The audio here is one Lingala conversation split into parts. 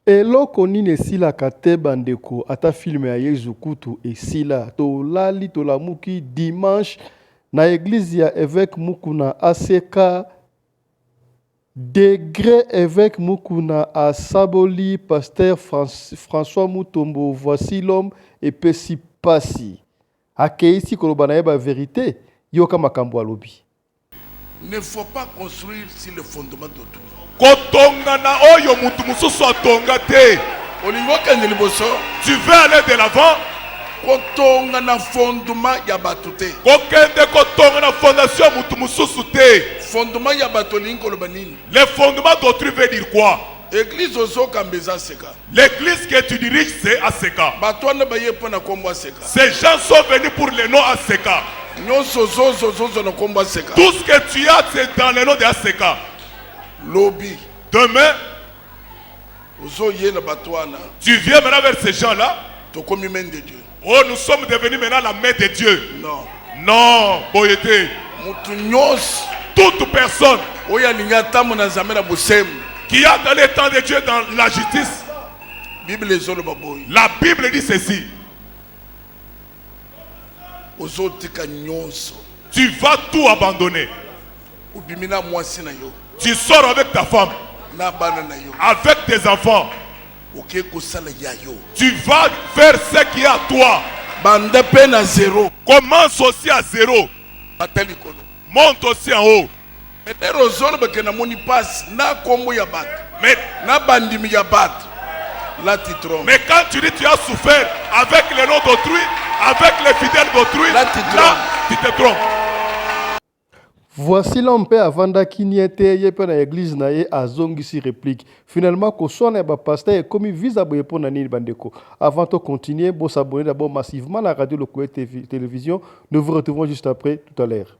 eloko nini esilaka te bandeko ata filme ya Yesu kutu esila tolali tolamuki dimanche na église ya évêque Mukuna ACK degré évêque Mukuna asaboli pasteur François Mutombo voici l'homme epesi pasi akeisi koloba na ye ba vérité yoka makambo alobi. Ne faut pas construire sur le fondement d'autrui. Kotonga na oyo mutu mususu atonga te. Olingo kende liboso. Tu veux aller de l'avant? Kotonga na fondement ya bato te. Kokende kotonga na fondation mutu mususu te. Fondement ya bato lingo loba nini? Le fondement d'autrui veut dire quoi? Église ozo kambeza seka. L'église que tu diriges c'est ACK. Bato wana baye pona kombo seka. Ces gens sont venus pour le nom ACK. Tout ce que tu as, c'est dans le nom de ACK. Lobby. Demain, tu viens maintenant vers ces gens-là. Oh, nous sommes devenus maintenant la main de Dieu. Non. Non, boyété. Toute personne qui a dans le temps de Dieu dans la justice, la Bible dit ceci. Tu vas tout abandonner. Tu sors avec ta femme, avec tes enfants. Tu vas faire ce qui est à toi. Commence aussi à zéro. Monte aussi en haut. Mais quand tu dis tu as souffert avec le nom d'autrui, avec les fidèles d'autrui, là tu te trompes. Voici l'homme pe avanda kiniete yepe na église na ye azongisi réplique. Finalement ko sona ba pasteur est commis visa boye pona nini bandeko. Avant de continuer, bon s'abonner d'abord massivement à la radio Lokoé télévision. Nous vous retrouvons juste après tout à l'heure.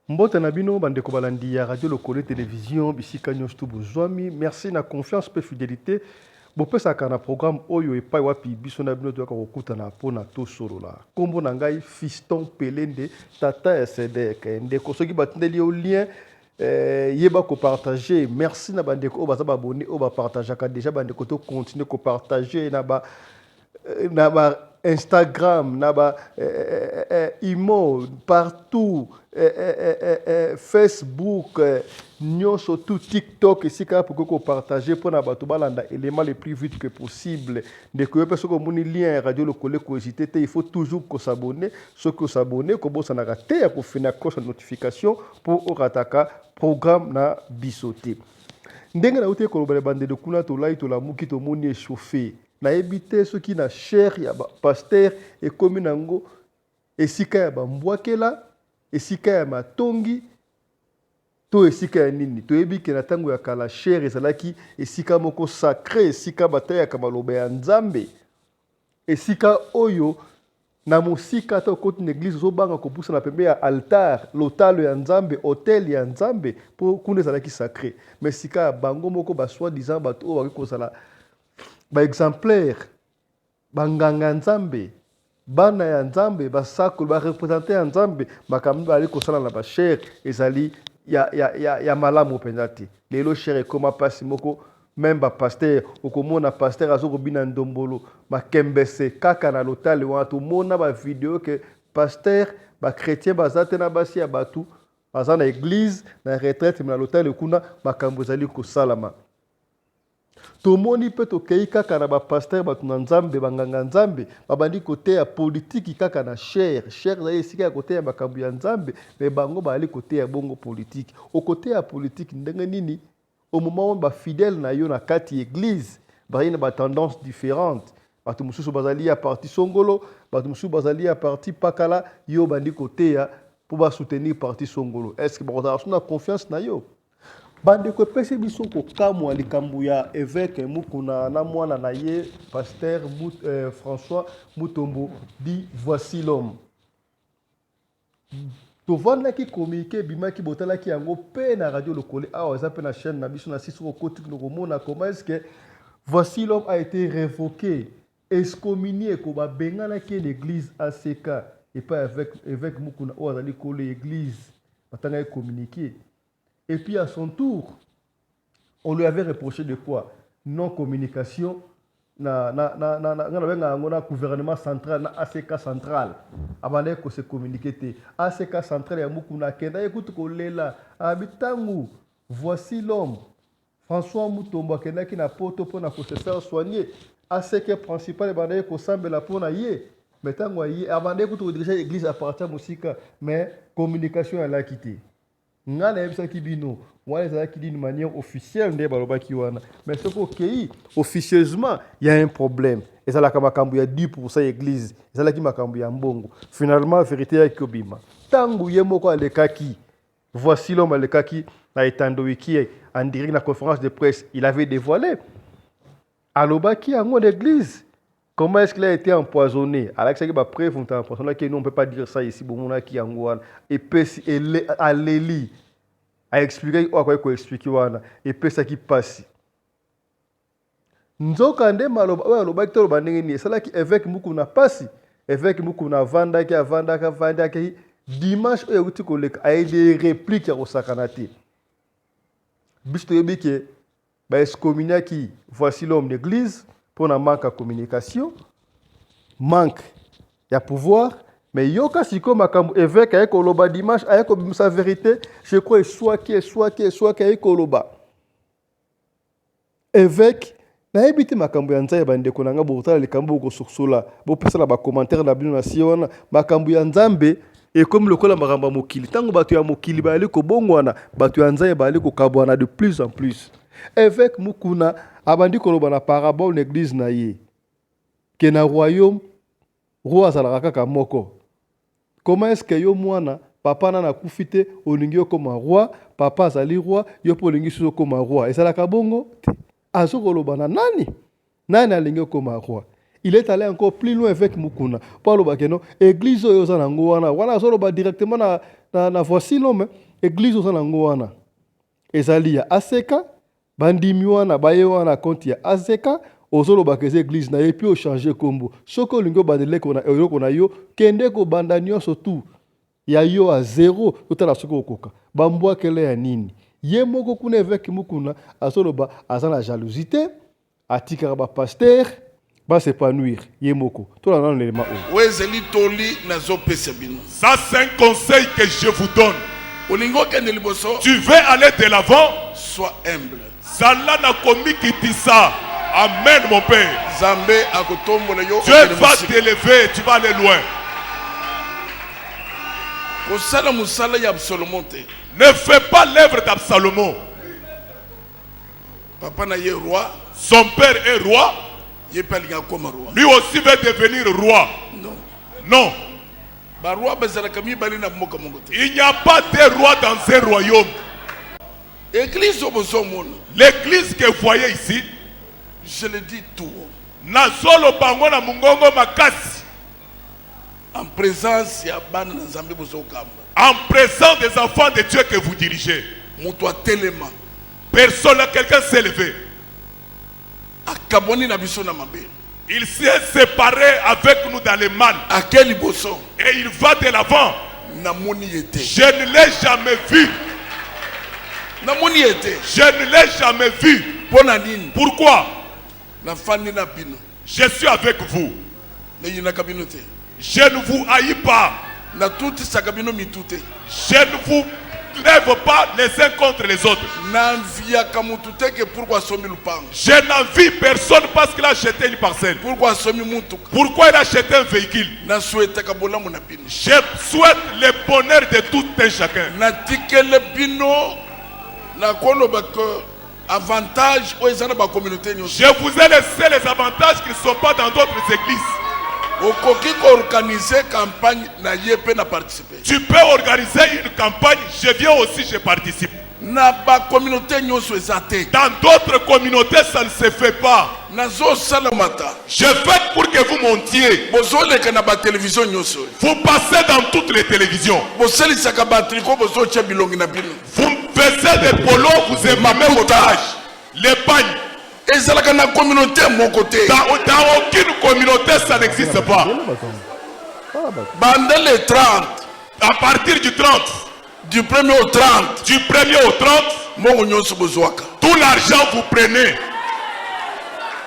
Mbote na bino bandeko balandi ya radio Lokoé télévision bisika nyonso bozwami. Merci na confiance pe fidélité. Bopesaka na programme oyo epai wapi biso na bino toyaka kokutana mpona tosolola. Kombo na ngai Fiston Pelende tata SDK ndeko soki batindeli yo lien yeba ko partager. Merci na bandeko o baza ba abonné o ba partageaka déjà bandeko to continuer ko partager na ba Instagram, naba imo partout, Facebook, nyonso tout TikTok ici pour que partager pour na bato balanda éléments les plus vite que possible. Dès que personne comme un lien radio Lokoé curiosité, il faut toujours qu'on s'abonne, ce que s'abonner, que bon ça n'a raté à qu'on fait na notification pour rataka programme na bisoté. Ndenge na uté ko bande de kuna to lai to la muki to moni échauffé. Na ebité ce qui na cher ya pasteur et commune nango esika ya bambwakela esika ya matongi to esika ya nini to ebike na tango ya kala cher ezalaki esika moko sacré esika bataya kama lobe ya nzambe esika oyo na mosika ta okoti na église zobanga kopusa na pembe ya altar lotalo ya nzambe hôtel ya nzambe po kuna ezalaki sacré mais esika ya bango moko ba soi-disant bato oyo baki kozala ba exemplaire banganga nzambe bana ya nzambe basako ba représenter ya nzambe makambi bali kosala na ba cher ezali ya malamu pendati lelo cher ekoma pasi moko même ba pasteur okomona pasteur azokobina ndombolo makembese kaka na lotale wana tomona ba vidéo que pasteur ba chrétien bazate na basi ya batu baza na église na retraite na lotale kuna makambo ezali kosalama. Tomoni pe tokei kaka na ba pasteur batu na nzambe banganga nzambe babandi côté ya politique kaka na cher za esika ya côté ya makambo ya nzambe mais bango bali côté ya bongo politique au côté ya politique ndenge nini au moment où ba fidèle na yo na kati église ba ina ba tendance différente batu mususu bazali ya parti songolo batu mususu bazali ya parti pakala yo bandi côté ya pour ba soutenir parti songolo est-ce que ba confiance na yo bandeko pese biso ko kamwa likambo ya évêque Mukuna na mwana na ye pasteur François Mutombo dit voici l'homme. Tovanda ki communiqué bimaki botalaki yango pe na radio lokole awa za pe na chaîne na biso na sisoko kotik no komona comment est-ce que voici l'homme a été révoqué, excommunié ko ba bengana ki l'église ACK et pas avec évêque Mukuna o azali ko l'église batanga communiqué. Et puis à son tour, on lui avait reproché de quoi? Non-communication na gouvernement central, na ACK central. Avant que se communiquer, ACK central ya Mukuna kenda écoute kolela abitangu. Voici l'homme. François Mutombo kenda ki na poto pour na ko se faire soigner. ACK principal banaye ko sambela pona ye. Metango ye avant que diriger l'église à partir musika mais communication elle a quitté. Nga na yebisa kibino wana ezala ki d'une manière officielle nde balobaki wana mais ce que officieusement il y a un problème ezala ka makambo ya 10% église ezala ki makambo ya mbongo finalement vérité ya kobima tangu ye moko alekaki voici l'homme alekaki na etando wiki en direct na conférence de presse il avait dévoilé alobaki yango l'église. Comment est-ce qu'il a été empoisonné? Alors que ba preuve on t'a empoisonné que nous on peut pas dire ça ici bon on a qui en et puis à l'éli a expliqué quoi expliquer wana et puis ça qui passe. Nzoka nde maloba oya loba ki toloba ndenge ni sala ki évêque Mukuna passe évêque Mukuna vanda ki dimanche oya uti koleka a des répliques ya osakanate. Bisto yebike ba excommunia qui voici l'homme d'église. Pour un manque de communication, manque de pouvoir, mais yoka si comme évêque avec Koloba dimanche avec sa vérité, je crois soit qui avec Koloba. Évêque na ebiti makambo ya nzambe bandeko nanga botala likambo ko suksola bo pesa la ba commentaire na bino na siona makambo ya nzambe et comme le kola maramba mokili tango batu ya mokili ba ali ko bongwana batu ya nzambe ba ali ko kabwana de plus en plus. Évêque Mukuna abandi koloba na parabole l'église na ye ke na royaume roi azalaka kaka moko. Comment est-ce que yo mwana papa na kufite olingi yo comme roi papa azali roi yo po olingi so comme roi ezalaka bongo azo koloba na nani alingi comme roi. Il est allé encore plus loin avec Mukuna pour loba ke no église oyo za nango wana azo loba directement na voici l'homme église oyo za nango wana ezali ya ACK bandimi wana baye wana compte ya AZK ozolo bakeze église na et puis o changer kombo soko lingo badele ko na euro ko na yo kende ko banda nyonso tout ya yo a zéro totala soko okoka bambwa kele ya nini ye moko kuna évêque Mukuna azolo ba azana jalousie atika ba pasteur ba s'épanouir ye moko to la nan l'élément wezeli toli nazo pesa bino. Ça c'est un conseil que je vous donne. Olingo kende liboso. Tu veux aller de l'avant? Sois humble. Zala na komi kitisa. Amen mon père. Zambé akotombola yo. Dieu va t'élever, tu vas aller loin. Kosala musala ya Absalom te. Ne fais pas l'œuvre d'Absalom. Papa na ye roi. Son père est roi. Ye palinga comme roi. Lui aussi veut devenir roi. Non. Non. Il n'y a pas de roi dans un royaume. L'église que vous voyez ici, je le dis tout. En présence des enfants de Dieu que vous dirigez. Quelqu'un s'est levé. Il s'est séparé avec nous dans les mal. Et il va de l'avant. Je ne l'ai jamais vu. Je ne l'ai jamais vu. Pourquoi? Je suis avec vous. Je ne vous haïs pas. Je ne vous lève pas les uns contre les autres. Je n'envie personne parce qu'il a acheté une parcelle. Pourquoi il a acheté un véhicule? Je souhaite le bonheur de tout un chacun. Je vous ai laissé les avantages qui ne sont pas dans d'autres églises. Tu peux organiser une campagne, je viens aussi, je participe. Na ba communauté nyoso ezate. Dans d'autres communautés, ça ne se fait pas. Nazo salamata. Je fais pour que vous montiez. Bozole ke na ba télévision nyoso. Vous passez dans toutes les télévisions. Boseli saka ba triko bozo che bilongi na bino. Vous faisiez des polos, vous aimez votre âge. Les pagnes. Ezalaka na communauté mon côté. Dans aucune communauté, ça n'existe pas. Bande les 30. À partir du 30. Du 1er au 30. Du 1er au 30. Mongo nyoso bozwaka. Tout l'argent vous prenez.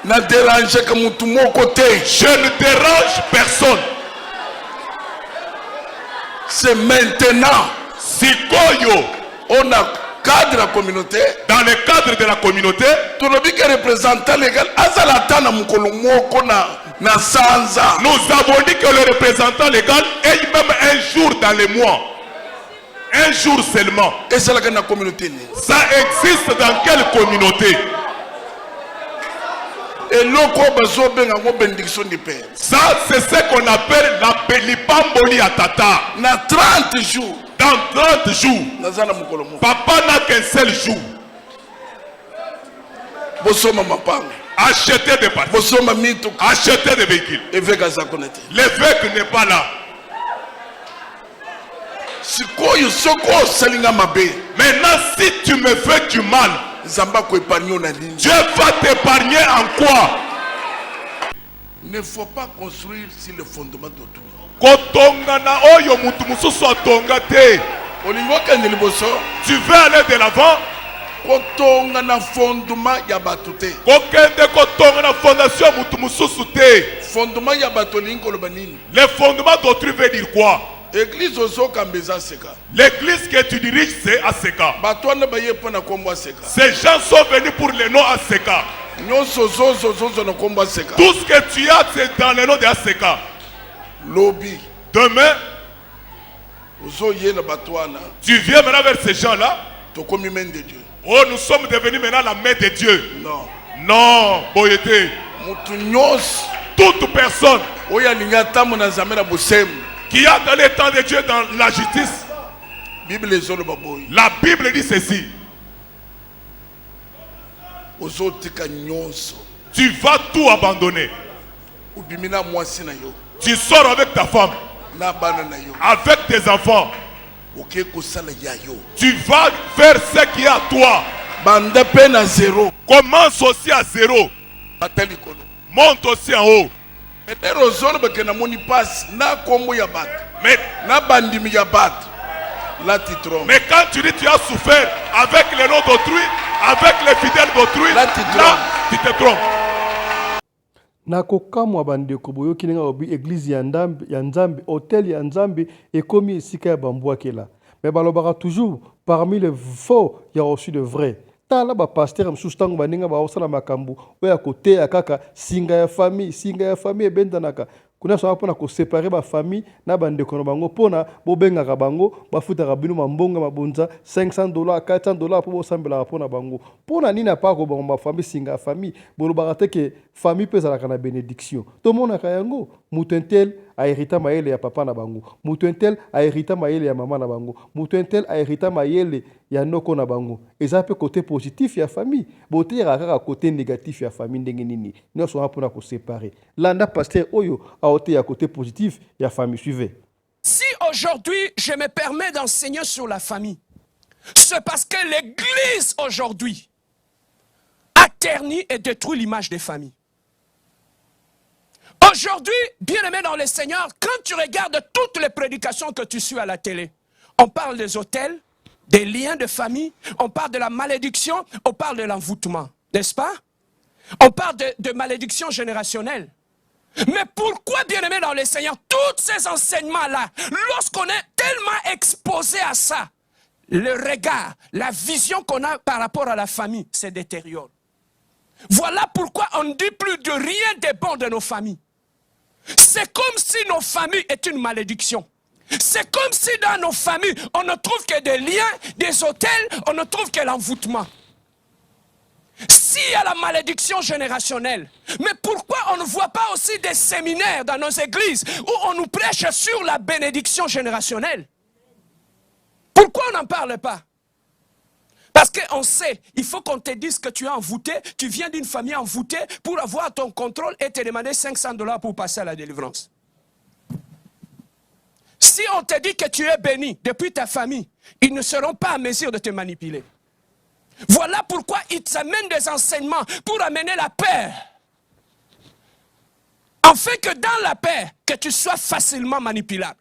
Na dérange que mutu mon côté. Je ne dérange personne. C'est maintenant. Sikoyo. On a cadre la communauté. Dans le cadre de la communauté. Tout le monde représentant légal. Azalata na mukolo moko na sanza. Nous avons dit que le représentant légal est même un jour dans le mois. Un jour seulement. Et c'est la communauté. Ça existe dans quelle communauté? Et bénédiction du Père. Ça, c'est ce qu'on appelle la Belipamboli Atata. Na 30 jours. Dans 30 jours. Papa n'a qu'un seul jour. Acheter des parties. Acheter des véhicules. L'évêque n'est pas là. Maintenant, si tu me fais du mal, Dieu va t'épargner en quoi? Il ne faut pas construire sur le fondement d'autrui. Tu veux aller de l'avant? Le fondement d'autrui veut dire quoi? L'église que tu diriges, c'est Aseka. Ces gens sont venus pour le nom Aseka. Tout ce que tu as, c'est dans le nom de Aseka. Demain, tu viens maintenant vers ces gens-là. Oh, nous sommes devenus maintenant la main de Dieu. Non. Non, Boyete. Toute personne qui a dans le temps de Dieu dans la justice, la Bible dit ceci. Tu vas tout abandonner. Tu sors avec ta femme, avec tes enfants. Tu vas faire ce qui est à toi. Commence aussi à zéro. Monte aussi en haut. Mais quand tu dis tu as souffert avec les noms d'autrui, avec les fidèles d'autrui, là tu te trompes. Nakokamwa bandeko boyoki ninga obi église ya Nzambe hôtel ya Nzambe ekomi esika ya bambwakela. Mais balobaka toujours parmi les faux il y a aussi de vrais. Tala ba pasteur msusu tango baninga ba osala makambu oya kote ya kaka singa ya famille ebendanaka. Kuna so apona ko séparer ba famille na bandeko na bango pona bobengaka bango bafutaka bino mambonga mabonza $500 $400 po bosambela pona bango pona nina pa ko ba famille singa ya famille bolobaka te ke famille pesa la bénédiction to mona ka yango mutentel a hérité mayele ya papa na bango mutentel a hérité mayele ya mama na bango mutentel a hérité mayele ya noko na bango eza pe côté positif ya famille bote ya kaka côté négatif ya famille ndenge nini no so apona ko séparer landa pasteur oyo a ôté à côté positif ya famille suivez. Si aujourd'hui je me permets d'enseigner sur la famille, c'est parce que l'église aujourd'hui a terni et détruit l'image des familles. Aujourd'hui, bien-aimé dans le Seigneur, quand tu regardes toutes les prédications que tu suis à la télé, on parle des hôtels, des liens de famille, on parle de la malédiction, on parle de l'envoûtement, n'est-ce pas? On parle de malédiction générationnelle. Mais pourquoi, bien-aimé dans le Seigneur, tous ces enseignements-là, lorsqu'on est tellement exposé à ça, le regard, la vision qu'on a par rapport à la famille se détériore. Voilà pourquoi on ne dit plus de rien de bon de nos familles. C'est comme si nos familles étaient une malédiction. C'est comme si dans nos familles, on ne trouve que des liens, des hôtels, on ne trouve que l'envoûtement. S'il y a la malédiction générationnelle, mais pourquoi on ne voit pas aussi des séminaires dans nos églises où on nous prêche sur la bénédiction générationnelle? Pourquoi on n'en parle pas? Parce qu'on sait, il faut qu'on te dise que tu es envoûté, tu viens d'une famille envoûtée pour avoir ton contrôle et te demander $500 pour passer à la délivrance. Si on te dit que tu es béni depuis ta famille, ils ne seront pas à mesure de te manipuler. Voilà pourquoi ils t'amènent des enseignements pour amener la paix. Afin que dans la paix, que tu sois facilement manipulable.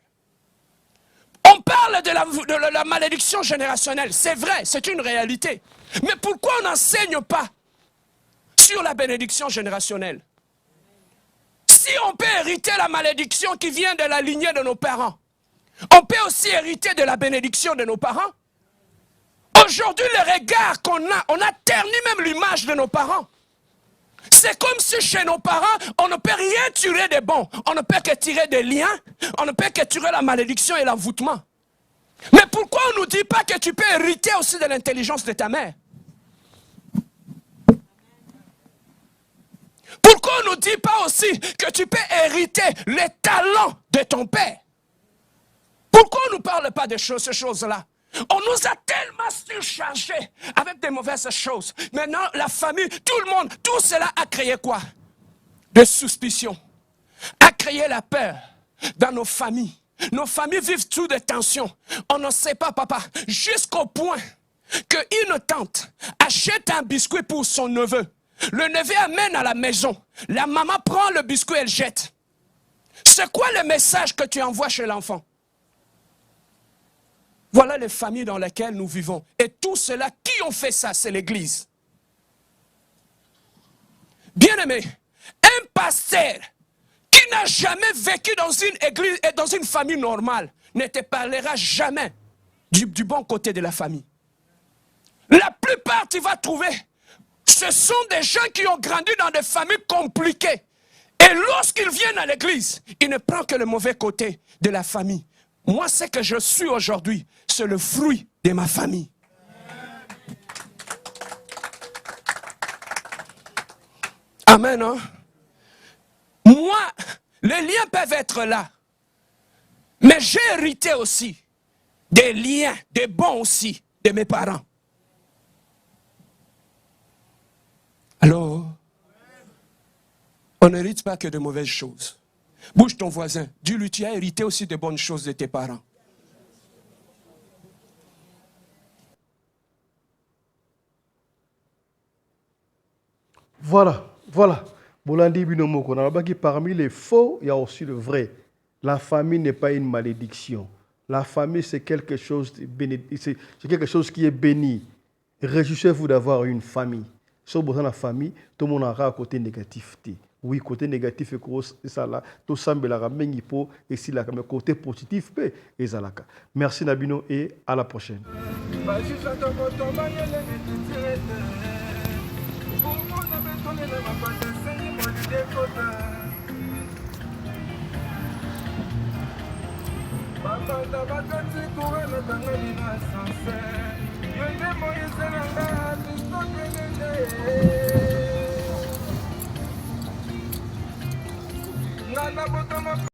On parle de la malédiction générationnelle. C'est vrai, c'est une réalité. Mais pourquoi on n'enseigne pas sur la bénédiction générationnelle? Si on peut hériter la malédiction qui vient de la lignée de nos parents, on peut aussi hériter de la bénédiction de nos parents. Aujourd'hui, le regard qu'on a, on a terni même l'image de nos parents. C'est comme si chez nos parents, on ne peut rien tirer de bon. On ne peut que tirer des liens, on ne peut que tirer la malédiction et l'envoûtement. Mais pourquoi on ne nous dit pas que tu peux hériter aussi de l'intelligence de ta mère? Pourquoi on ne nous dit pas aussi que tu peux hériter les talents de ton père? Pourquoi on ne nous parle pas de ces choses-là? On nous a tellement surchargés avec des mauvaises choses. Maintenant, la famille, tout le monde, tout cela a créé quoi? Des suspicions. A créé la peur dans nos familles. Nos familles vivent sous des tensions. On ne sait pas, papa, jusqu'au point qu'une tante achète un biscuit pour son neveu. Le neveu amène à la maison. La maman prend le biscuit et le jette. C'est quoi le message que tu envoies chez l'enfant? Voilà les familles dans lesquelles nous vivons. Et tout cela, qui ont fait ça? C'est l'Église. Bien-aimé, un pasteur qui n'a jamais vécu dans une église et dans une famille normale ne te parlera jamais du bon côté de la famille. La plupart, tu vas trouver, ce sont des gens qui ont grandi dans des familles compliquées. Et lorsqu'ils viennent à l'église, ils ne prennent que le mauvais côté de la famille. Moi, ce que je suis aujourd'hui, c'est le fruit de ma famille. Amen, hein? Moi, les liens peuvent être là. Mais j'ai hérité aussi des liens, des bons aussi, de mes parents. Alors, on n'hérite pas que de mauvaises choses. Bouge ton voisin, dis-lui, tu as hérité aussi de bonnes choses de tes parents. Voilà. Bolandi Binomoko, parmi les faux, il y a aussi le vrai. La famille n'est pas une malédiction. La famille, c'est quelque chose qui est béni. Réjouissez-vous d'avoir une famille. Si vous avez une famille, tout le monde aura un côté négatif. Oui, côté négatif, c'est ça là. Tout semble la ramène et si la côté positif, et ça là. Merci Nabino et à la prochaine. Papa,